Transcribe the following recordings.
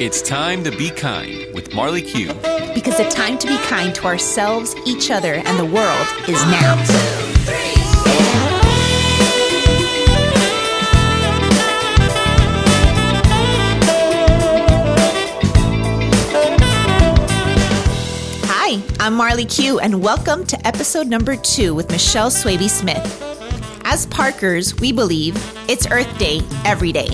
It's time to be kind with Marley Q. Because the time to be kind to ourselves, each other, and the world is now. 1, 2, 3. Hi, I'm Marley Q, and welcome to episode number 2 with Michelle Swaby-Smith. As Parkers, we believe it's Earth Day every day.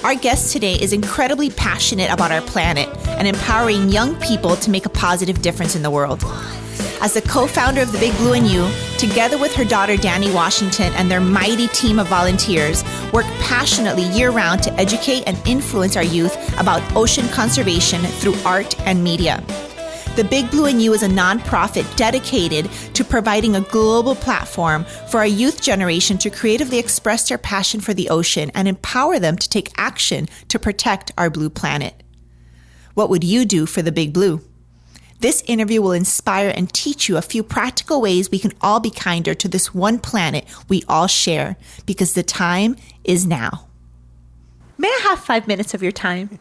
Our guest today is incredibly passionate about our planet and empowering young people to make a positive difference in the world. As the co-founder of The Big Blue and You, together with her daughter Danny Washington and their mighty team of volunteers, work passionately year-round to educate and influence our youth about ocean conservation through art and media. The Big Blue and You is a nonprofit dedicated to providing a global platform for our youth generation to creatively express their passion for the ocean and empower them to take action to protect our blue planet. What would you do for the Big Blue? This interview will inspire and teach you a few practical ways we can all be kinder to this one planet we all share, because the time is now. May I have 5 minutes of your time?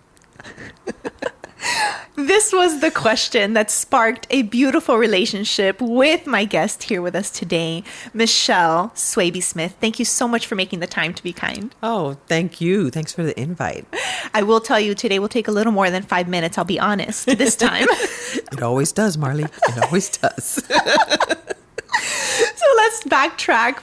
This was the question that sparked a beautiful relationship with my guest here with us today, Michelle Swaby-Smith. Thank you so much for making the time to be kind. Oh, thank you. Thanks for the invite. I will tell you today will take a little more than 5 minutes. I'll be honest this time. It always does, Marley. It always does. So let's backtrack.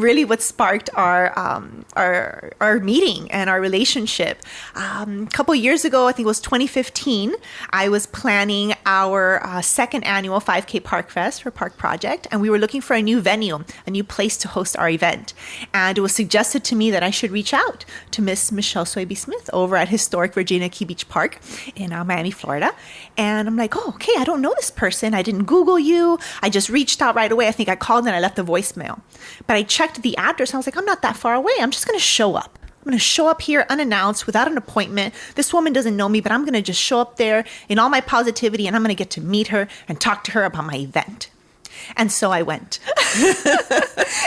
Really, what sparked our meeting and our relationship. A couple years ago, I think it was 2015, I was planning our second annual 5K Park Fest for Park Project, and we were looking for a new venue, a new place to host our event. And it was suggested to me that I should reach out to Miss Michelle Swaby-Smith over at historic Virginia Key Beach Park in Miami, Florida. And I'm like, oh, okay, I don't know this person. I didn't Google you. I just reached out right away. I think I called and I left a voicemail. But I checked the address and I was like, I'm not that far away. I'm just going to show up. I'm going to show up here unannounced without an appointment. This woman doesn't know me, but I'm going to just show up there in all my positivity and I'm going to get to meet her and talk to her about my event. And so I went.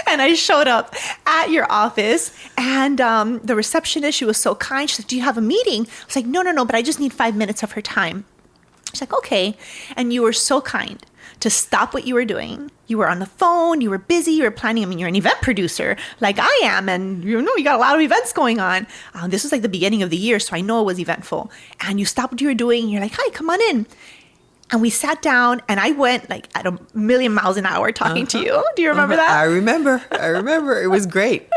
And I showed up at your office and the receptionist, she was so kind. She's like, do you have a meeting? I was like, no, but I just need 5 minutes of her time. She's like, okay. And you were so kind to stop what you were doing. You were on the phone, you were busy, you were planning. I mean, you're an event producer like I am, and you got a lot of events going on. This was like the beginning of the year, so I know it was eventful. And you stopped what you were doing, and you're like, hi, come on in. And we sat down, and I went like at a million miles an hour talking to you. Do you remember that? I remember. It was great.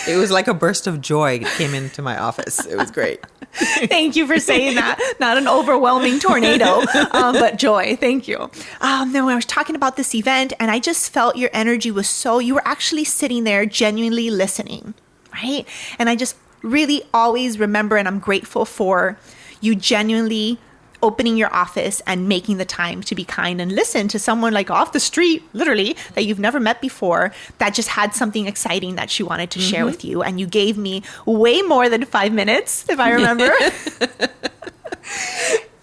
It was like a burst of joy came into my office. It was great. Thank you for saying that. Not an overwhelming tornado, but joy. Thank you. Then when I was talking about this event, and I just felt your energy was so, you were actually sitting there genuinely listening, right? And I just really always remember, and I'm grateful for you genuinely opening your office and making the time to be kind and listen to someone like off the street, literally, that you've never met before, that just had something exciting that she wanted to share with you. And you gave me way more than 5 minutes, if I remember.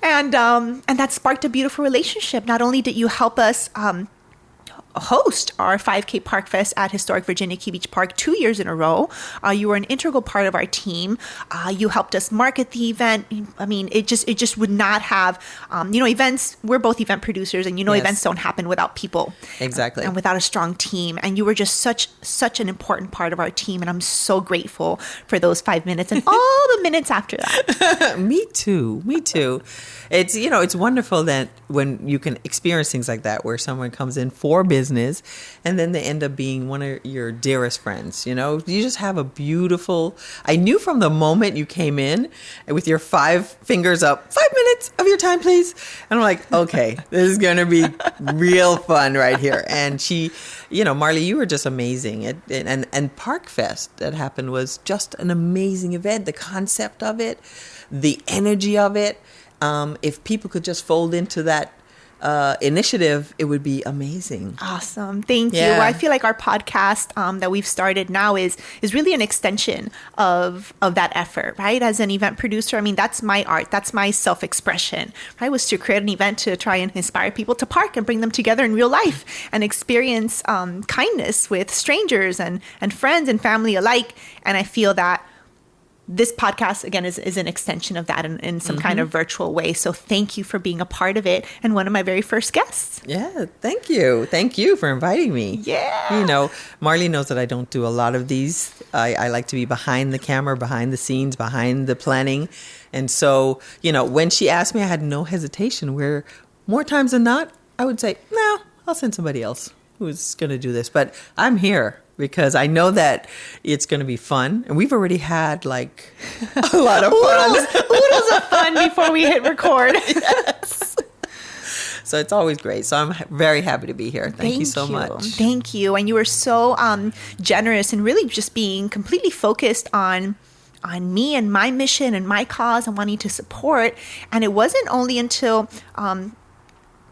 And that sparked a beautiful relationship. Not only did you help us host our 5K Park Fest at historic Virginia Key Beach Park 2 years in a row. You were an integral part of our team. You helped us market the event. I mean, it just would not have, events, we're both event producers, and Yes. events don't happen without people. Exactly. And without a strong team. And you were just such an important part of our team. And I'm so grateful for those 5 minutes and all the minutes after that. Me too. It's wonderful that when you can experience things like that, where someone comes in for business and then they end up being one of your dearest friends. You just have a beautiful, I knew from the moment you came in with your 5 fingers up, 5 minutes of your time, please. And I'm like, okay, this is going to be real fun right here. And she, Marley, you were just amazing. And Park Fest that happened was just an amazing event. The concept of it, the energy of it. If people could just fold into that initiative, it would be amazing. Awesome. Thank you. Yeah. Well, I feel like our podcast that we've started now is really an extension of that effort, right? As an event producer, I mean, that's my art. That's my self-expression, right? Was to create an event to try and inspire people to park and bring them together in real life and experience kindness with strangers and friends and family alike. And I feel that this podcast, again, is an extension of that in some kind of virtual way. So thank you for being a part of it and one of my very first guests. Yeah, thank you. Thank you for inviting me. Yeah. You know, Marley knows that I don't do a lot of these. I like to be behind the camera, behind the scenes, behind the planning. And so, you know, when she asked me, I had no hesitation, where more times than not, I would say, no, I'll send somebody else who's going to do this. But I'm here because I know that it's going to be fun. And we've already had like a lot of fun. Oodles of fun before we hit record. Yes. So it's always great. So I'm very happy to be here. Thank you so much. Thank you. And you were so generous and really just being completely focused on me and my mission and my cause and wanting to support. And it wasn't only until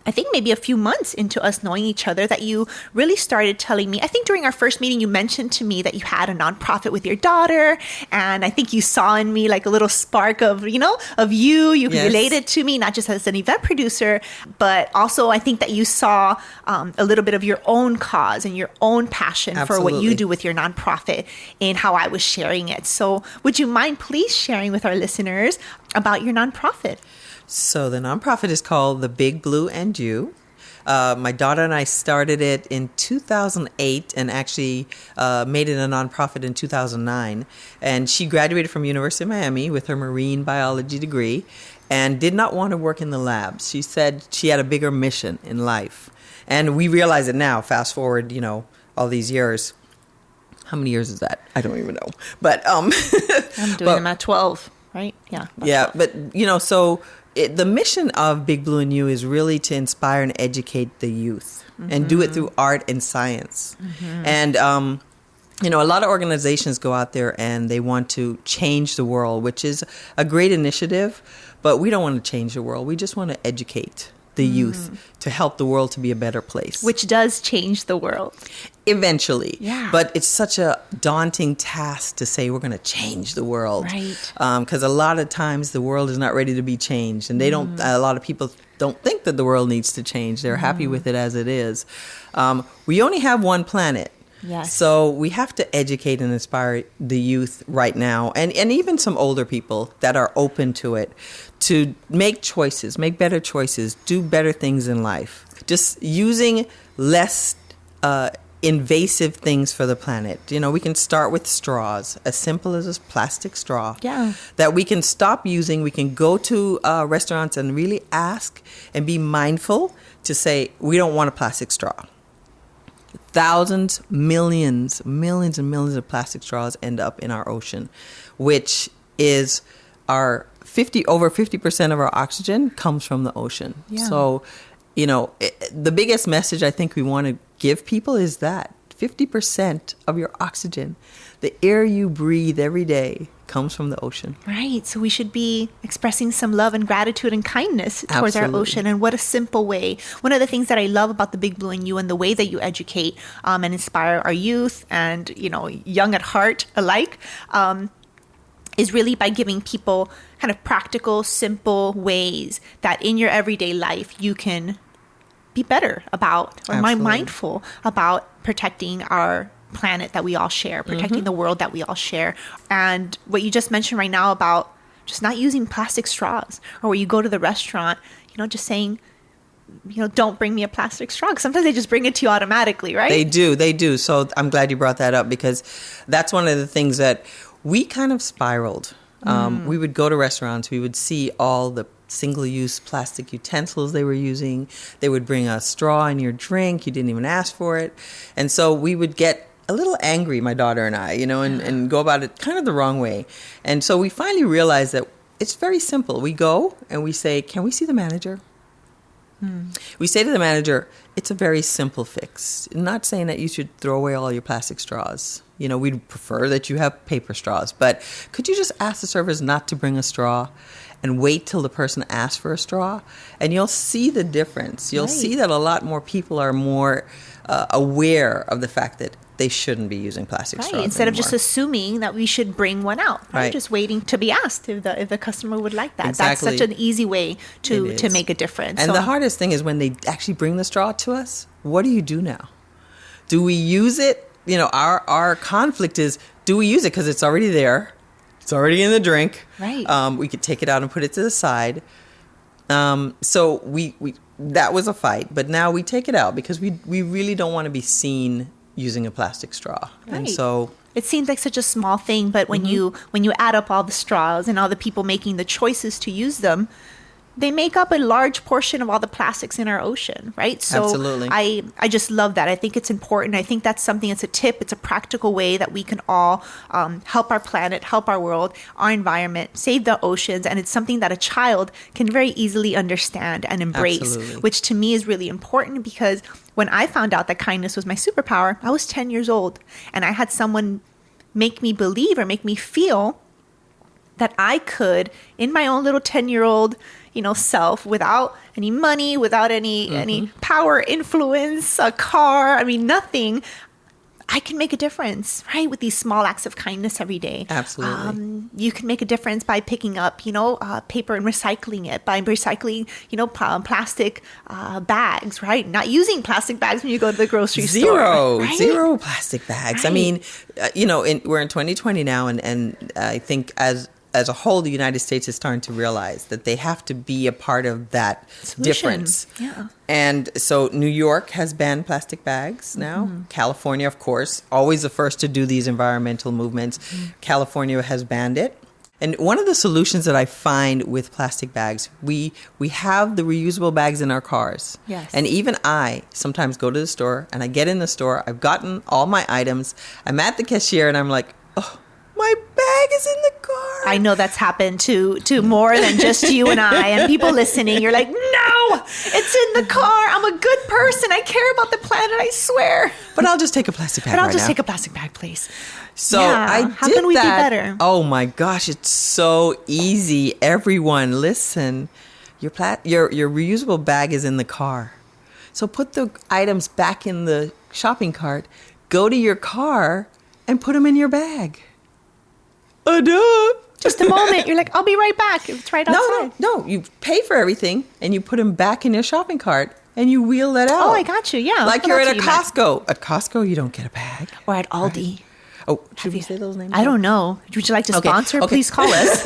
I think maybe a few months into us knowing each other that you really started telling me. I think during our first meeting, you mentioned to me that you had a nonprofit with your daughter. And I think you saw in me like a little spark of, you Yes. related to me, not just as an event producer, but also I think that you saw a little bit of your own cause and your own passion for what you Absolutely. do with your nonprofit and how I was sharing it. So would you mind please sharing with our listeners about your nonprofit? So the nonprofit is called The Big Blue and You. My daughter and I started it in 2008 and actually made it a nonprofit in 2009. And she graduated from University of Miami with her marine biology degree and did not want to work in the labs. She said she had a bigger mission in life. And we realize it now, fast forward, all these years. How many years is that? I don't even know. But I'm doing them at 12, right? Yeah. Yeah, 12. But, so the mission of Big Blue and You is really to inspire and educate the youth and do it through art and science. And, a lot of organizations go out there and they want to change the world, which is a great initiative, but we don't want to change the world. We just want to educate the youth to help the world to be a better place. Which does change the world. Eventually. Yeah. But it's such a daunting task to say we're going to change the world. Right. Because a lot of times the world is not ready to be changed. And a lot of people don't think that the world needs to change. They're happy with it as it is. We only have one planet. Yes. So we have to educate and inspire the youth right now and even some older people that are open to it to make choices, make better choices, do better things in life. Just using less invasive things for the planet. We can start with straws, as simple as a plastic straw. Yeah. That we can stop using. We can go to restaurants and really ask and be mindful to say, we don't want a plastic straw. Thousands, millions and millions of plastic straws end up in our ocean, which is over 50% of our oxygen comes from the ocean. Yeah. So, the biggest message I think we want to give people is that 50% of your oxygen, the air you breathe every day, comes from the ocean. Right. So we should be expressing some love and gratitude and kindness towards our Absolutely. ocean. And what a simple way. One of the things that I love about the Big Blue and You and the way that you educate and inspire our youth and, young at heart alike, is really by giving people kind of practical, simple ways that in your everyday life you can be better about or Absolutely. mindful about protecting our planet that we all share, protecting the world that we all share. And what you just mentioned right now about just not using plastic straws, or when you go to the restaurant, just saying, don't bring me a plastic straw. 'Cause sometimes they just bring it to you automatically, right? They do. So I'm glad you brought that up because that's one of the things that we kind of spiraled. We would go to restaurants, we would see all the single-use plastic utensils they were using. They would bring a straw in your drink. You didn't even ask for it. And so we would get a little angry, my daughter and I, and go about it kind of the wrong way. And so we finally realized that it's very simple. We go and we say, can we see the manager? We say to the manager, it's a very simple fix. I'm not saying that you should throw away all your plastic straws. We'd prefer that you have paper straws. But could you just ask the servers not to bring a straw and wait till the person asks for a straw? And you'll see the difference. You'll see that a lot more people are more aware of the fact that they shouldn't be using plastic straws Instead of just anymore. assuming that we should bring one out, Right. Just waiting to be asked if the customer would like that. Exactly. That's such an easy way to It is. make a difference. And So- the hardest thing is when they actually bring the straw to us, what do you do now? Do we use it? Our conflict is, do we use it because it's already there? It's already in the drink. Right. We could take it out and put it to the side. So we that was a fight, but now we take it out because we really don't want to be seen using a plastic straw. Right. And so it seems like such a small thing, but when you add up all the straws and all the people making the choices to use them, they make up a large portion of all the plastics in our ocean, right? So Absolutely. I just love that. I think it's important. I think that's something, it's a tip, it's a practical way that we can all help our planet, help our world, our environment, save the oceans. And it's something that a child can very easily understand and embrace, Absolutely. which to me is really important because when I found out that kindness was my superpower, I was 10 years old and I had someone make me believe or make me feel that I could, in my own little 10-year-old, self, without any money, without any power, influence, a car, nothing, I can make a difference, right? With these small acts of kindness every day. Absolutely. You can make a difference by picking up, paper and recycling it, by recycling, plastic bags, right? Not using plastic bags when you go to the grocery store. Right? Zero plastic bags. Right. We're in 2020 now, and I think as a whole, the United States is starting to realize that they have to be a part of that Solution. difference. Yeah. And so New York has banned plastic bags now. California, of course, always the first to do these environmental movements. California has banned it. And one of the solutions that I find with plastic bags, we have the reusable bags in our cars. Yes. And even I sometimes go to the store and I get in the store, I've gotten all my items, I'm at the cashier and I'm like, oh, my bag is in the car. I know that's happened to more than just you and I and people listening. You're like, no, it's in the car. I'm a good person. I care about the planet, I swear. But I'll just take a plastic bag Take a plastic bag, please. So Yeah. I did How can we that. be better? Oh my gosh, it's so easy. Everyone, listen. Your reusable bag is in the car. So put the items back in the shopping cart, go to your car, and put them in your bag. Just a moment. You're like, I'll be right back. It's right outside. No. You pay for everything, and you put them back in your shopping cart, and you wheel that out. Oh, I got you. Yeah. Like Well, you're that's at a what you meant. Costco. At Costco, you don't get a bag. Or at Aldi. Oh, should we say those names? I don't know. Would you like to Okay, sponsor? okay. Please call us.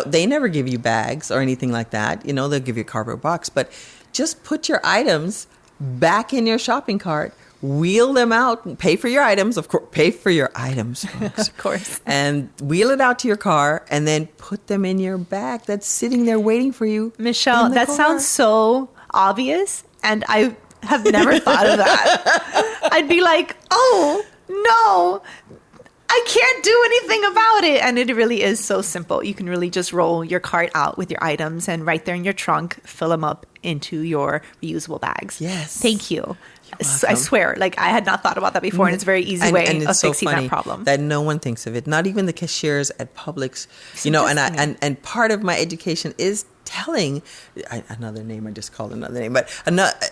They never give you bags or anything like that. They'll give you a cardboard box, but just put your items back in your shopping cart, wheel them out, pay for your items, of course, pay for your items, folks. Of course. And wheel it out to your car and then put them in your bag that's sitting there waiting for you. Michelle, in the that car. sounds so obvious, and I have never thought of that. I'd be like, oh, no, I can't do anything about it. And it really is so simple. You can really just roll your cart out with your items and right there in your trunk, fill them up into your reusable bags. Yes. Thank you. I welcome. swear, I had not thought about that before, and it's a very easy way and of it's so fixing funny that problem. that no one thinks of it. Not even the cashiers at Publix. And part of my education is telling another name. I just called another name, but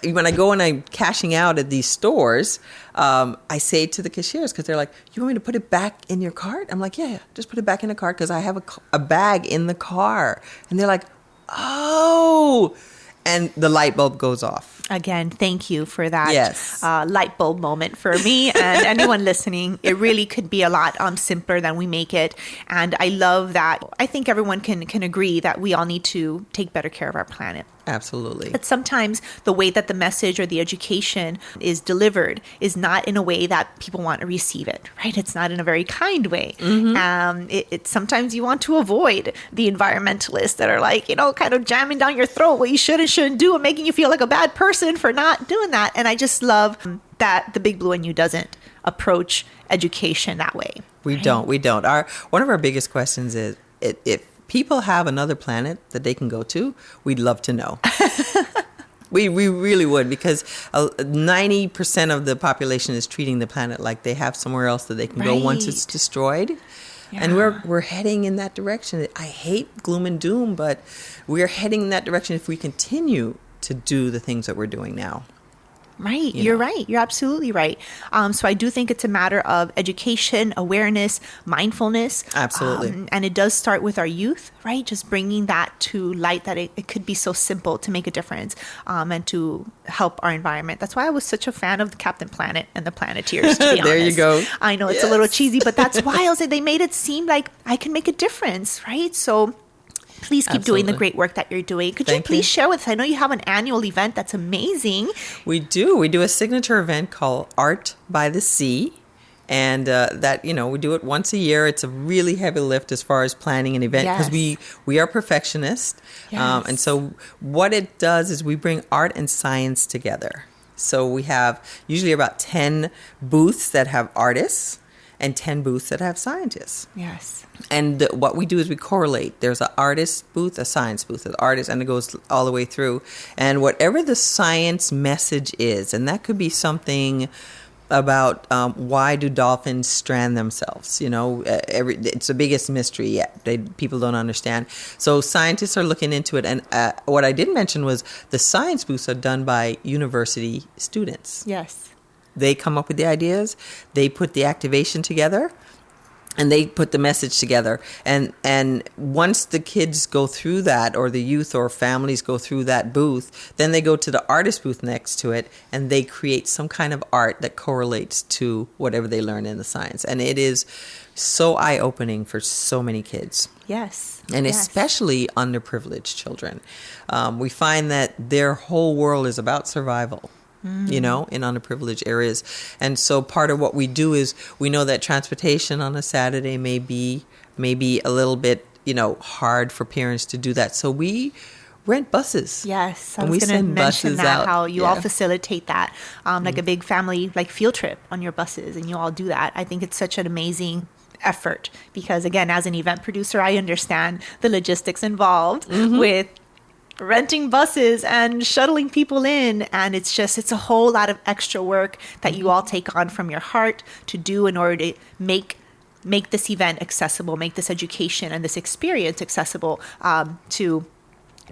when I go and I'm cashing out at these stores, I say to the cashiers because they're like, "You want me to put it back in your cart?" I'm like, "Yeah, just put it back in the cart because I have a bag in the car." And they're like, "Oh." And the light bulb goes off. Again, thank you for that Yes. light bulb moment for me and anyone listening. It really could be a lot simpler than we make it. And I love that. I think everyone can agree that we all need to take better care of our planet. Absolutely. But sometimes the way that the message or the education is delivered is not in a way that people want to receive it, right? It's not in a very kind way. Sometimes you want to avoid the environmentalists that are like, kind of jamming down your throat what you should and shouldn't do and making you feel like a bad person for not doing that. And I just love that the Big Blue and You doesn't approach education that way. We don't. One of our biggest questions is if people have another planet that they can go to, we'd love to know. We really would, because 90% of the population is treating the planet like they have somewhere else that they can go once it's Right. destroyed. And we're heading in that direction. I hate gloom and doom, but we're heading in that direction if we continue to do the things that we're doing now. Right. You're right. You're absolutely right. So I do think it's a matter of education, awareness, mindfulness. Absolutely. And it does start with our youth, right? Just bringing that to light, that it could be so simple to make a difference, and to help our environment. That's why I was such a fan of the Captain Planet and the Planeteers, to be honest. There you go. I know it's a little cheesy, but that's why I was like, they made it seem like I can make a difference, right? So please keep doing the great work that you're doing. Could you please share with us? I know you have an annual event that's amazing. We do. We do a signature event called Art by the Sea. And that, we do it once a year. It's a really heavy lift as far as planning an event because we are perfectionists. Yes. And so what it does is we bring art and science together. So we have usually about 10 booths that have artists and 10 booths that have scientists. Yes. And what we do is we correlate. There's an artist booth, a science booth, an artist, and it goes all the way through. And whatever the science message is, and that could be something about why do dolphins strand themselves? It's the biggest mystery yet. People don't understand. So scientists are looking into it. And what I didn't mention was the science booths are done by university students. Yes. They come up with the ideas. They put the activation together. And they put the message together. And once the kids go through that, or the youth or families go through that booth, then they go to the artist booth next to it, and they create some kind of art that correlates to whatever they learn in the science. And it is so eye-opening for so many kids. Yes. And especially underprivileged children. We find that their whole world is about survival. In underprivileged areas. And so part of what we do is we know that transportation on a Saturday may be a little bit, hard for parents to do that. So we rent buses. Yes, I was going to mention that, how you all facilitate that, like a big family field trip on your buses, and you all do that. I think it's such an amazing effort because, again, as an event producer, I understand the logistics involved with renting buses and shuttling people in, and it's a whole lot of extra work that you all take on from your heart to do in order to make this event accessible, make this education and this experience accessible to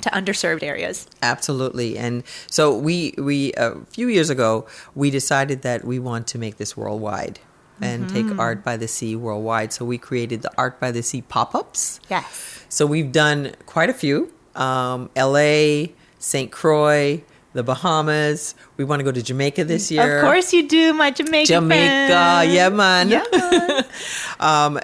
underserved areas. Absolutely. And so we a few years ago, we decided that we want to make this worldwide and take Art by the Sea worldwide. So we created the Art by the Sea pop-ups. Yes. So we've done quite a few. LA, St. Croix, the Bahamas. We want to go to Jamaica this year. Of course you do, my Jamaica friend. Yeah, man. Yeah, man.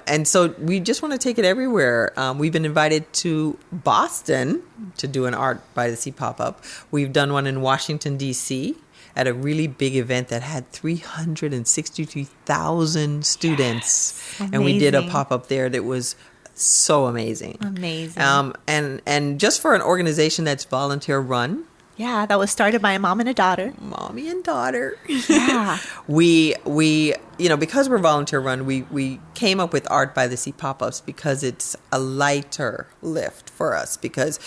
And so we just want to take it everywhere. We've been invited to Boston to do an Art by the Sea pop-up. We've done one in Washington, D.C. at a really big event that had 363,000 students. Yes, and we did a pop-up there that was so amazing. Amazing. And just for an organization that's volunteer run. Yeah, that was started by a mom and a daughter. Mommy and daughter. Yeah. we because we're volunteer run, we came up with Art by the Sea pop-ups because it's a lighter lift for us, because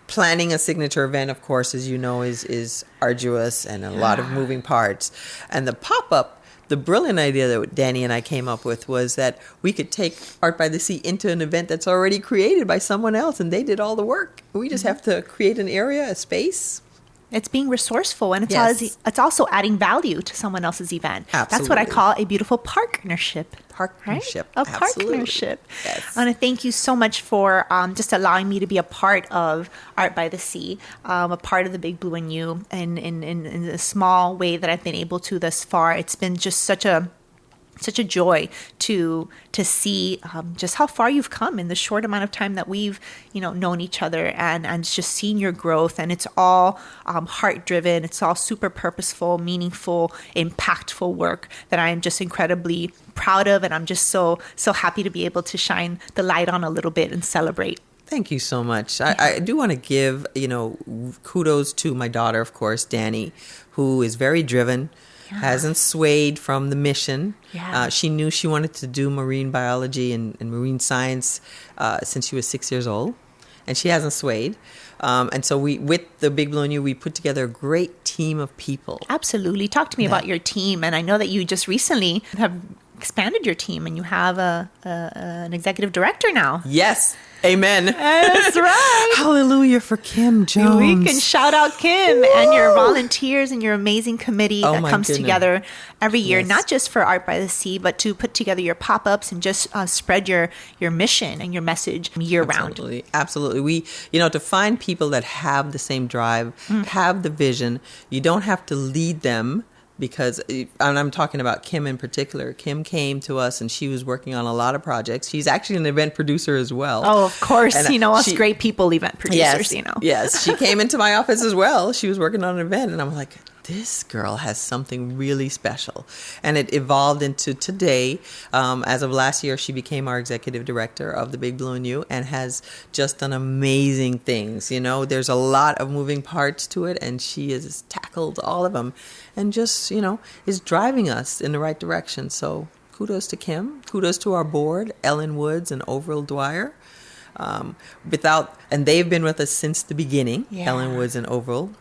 planning a signature event, of course, as you know, is arduous and a lot of moving parts. And the pop-up, the brilliant idea that Danny and I came up with was that we could take Art by the Sea into an event that's already created by someone else, and they did all the work. We just have to create an area, a space. It's being resourceful, and it's also adding value to someone else's event. Absolutely. That's what I call a beautiful partnership. Partnership. Right? A partnership. Yes. I want to thank you so much for just allowing me to be a part of Art by the Sea, a part of the Big Blue and You, in a small way that I've been able to thus far. It's been just such a joy to see just how far you've come in the short amount of time that we've known each other, and just seeing your growth. And it's all heart driven. It's all super purposeful, meaningful, impactful work that I am just incredibly proud of, and I'm just so happy to be able to shine the light on a little bit and celebrate. Thank you so much. I do want to give kudos to my daughter, of course, Danny, who is very driven. Hasn't swayed from the mission. Yeah. She knew she wanted to do marine biology and marine science since she was 6 years old, and she hasn't swayed. And so with the Big Blue and You, we put together a great team of people. Absolutely. Talk to me about your team. And I know that you just recently have expanded your team, and you have an executive director now. Yes. Amen. That's right. Hallelujah. Hallelujah for Kim Jones. We can shout out Kim and your volunteers and your amazing committee that comes together every year, not just for Art by the Sea, but to put together your pop-ups and just spread your mission and your message year round. Absolutely. We, to find people that have the same drive, have the vision, you don't have to lead them. Because, and I'm talking about Kim in particular. Kim came to us and she was working on a lot of projects. She's actually an event producer as well. Oh, of course. And us great people, event producers, Yes, she came into my office as well. She was working on an event and I'm like, this girl has something really special. And it evolved into today. As of last year, she became our executive director of the Big Blue and You and has just done amazing things. There's a lot of moving parts to it and she has tackled all of them and just, is driving us in the right direction. So kudos to Kim. Kudos to our board, Ellen Woods and Overall Dwyer. And they've been with us since the beginning, Ellen Woods and Overall.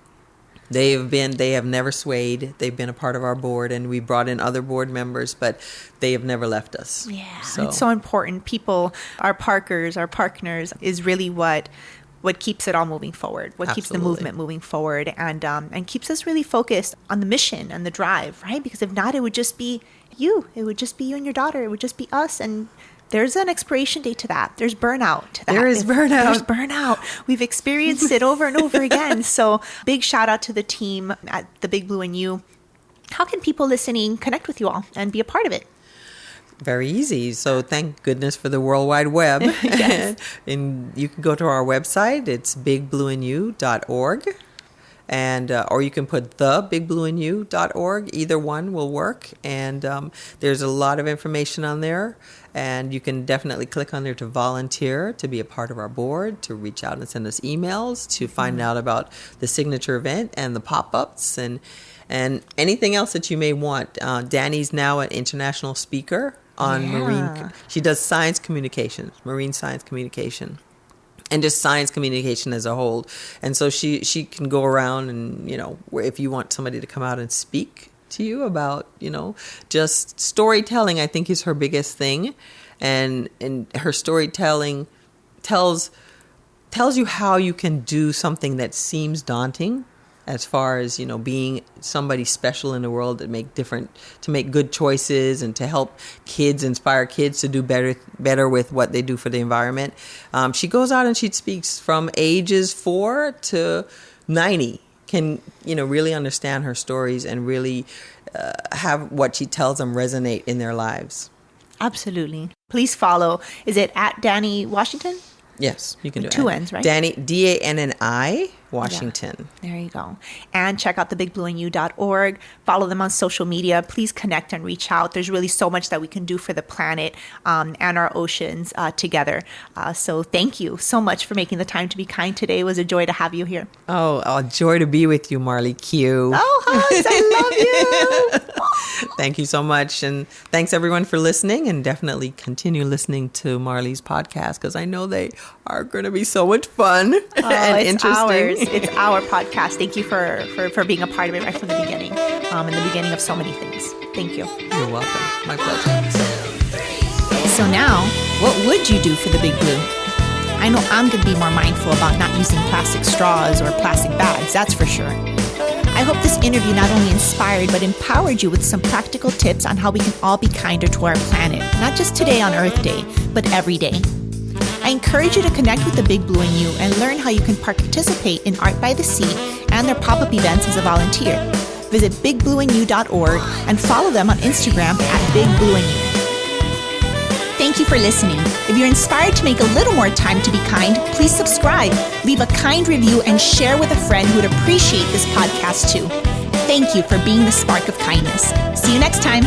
They have never swayed. They've been a part of our board and we brought in other board members, but they have never left us. Yeah, it's so important. People, our parkers, our partners is really what keeps it all moving forward, what keeps the movement moving forward and keeps us really focused on the mission and the drive, right? Because if not, it would just be you. It would just be you and your daughter. It would just be us. And there's an expiration date to that. There's burnout to that. There's burnout. We've experienced it over and over again. So big shout out to the team at the Big Blue and You. How can people listening connect with you all and be a part of it? Very easy. So thank goodness for the World Wide Web. Yes. And you can go to our website. It's bigblueandyou.org. And or you can put thebigblueandyou.org. Either one will work. And there's a lot of information on there. And you can definitely click on there to volunteer, to be a part of our board, to reach out and send us emails, to find out about the signature event and the pop-ups and anything else that you may want. Danny's now an international speaker on marine. She does science communication, marine science communication. And just science communication as a whole. And so she can go around and, if you want somebody to come out and speak to you about, just storytelling, I think is her biggest thing. And her storytelling tells you how you can do something that seems daunting as far as, being somebody special in the world to make good choices and to help inspire kids to do better with what they do for the environment. She goes out and she speaks from ages 4 to 90, can, really understand her stories and really have what she tells them resonate in their lives. Absolutely. Please follow. Is it at Danny Washington? Yes, you can do it. 2 N's, right? Danny, Danni Washington. Yeah, there you go. And check out thebigblueandyou.org. Follow them on social media. Please connect and reach out. There's really so much that we can do for the planet and our oceans together. So thank you so much for making the time to be kind today. It was a joy to have you here. Oh, a joy to be with you, Marley Q. Oh, hugs. I love you. Thank you so much. And thanks everyone for listening, and definitely continue listening to Marley's podcast because I know they are going to be so much fun and interesting. It's our podcast. Thank you for being a part of it right from the beginning, in the beginning of so many things. Thank you. You're welcome. My pleasure. So now, what would you do for the Big Blue? I know I'm going to be more mindful about not using plastic straws or plastic bags, that's for sure. I hope this interview not only inspired but empowered you with some practical tips on how we can all be kinder to our planet, not just today on Earth Day, but every day. I encourage you to connect with the Big Blue and You and learn how you can participate in Art by the Sea and their pop-up events as a volunteer. Visit bigblueandyou.org and follow them on Instagram at bigblueandyou. Thank you for listening. If you're inspired to make a little more time to be kind, please subscribe, leave a kind review, and share with a friend who would appreciate this podcast too. Thank you for being the spark of kindness. See you next time.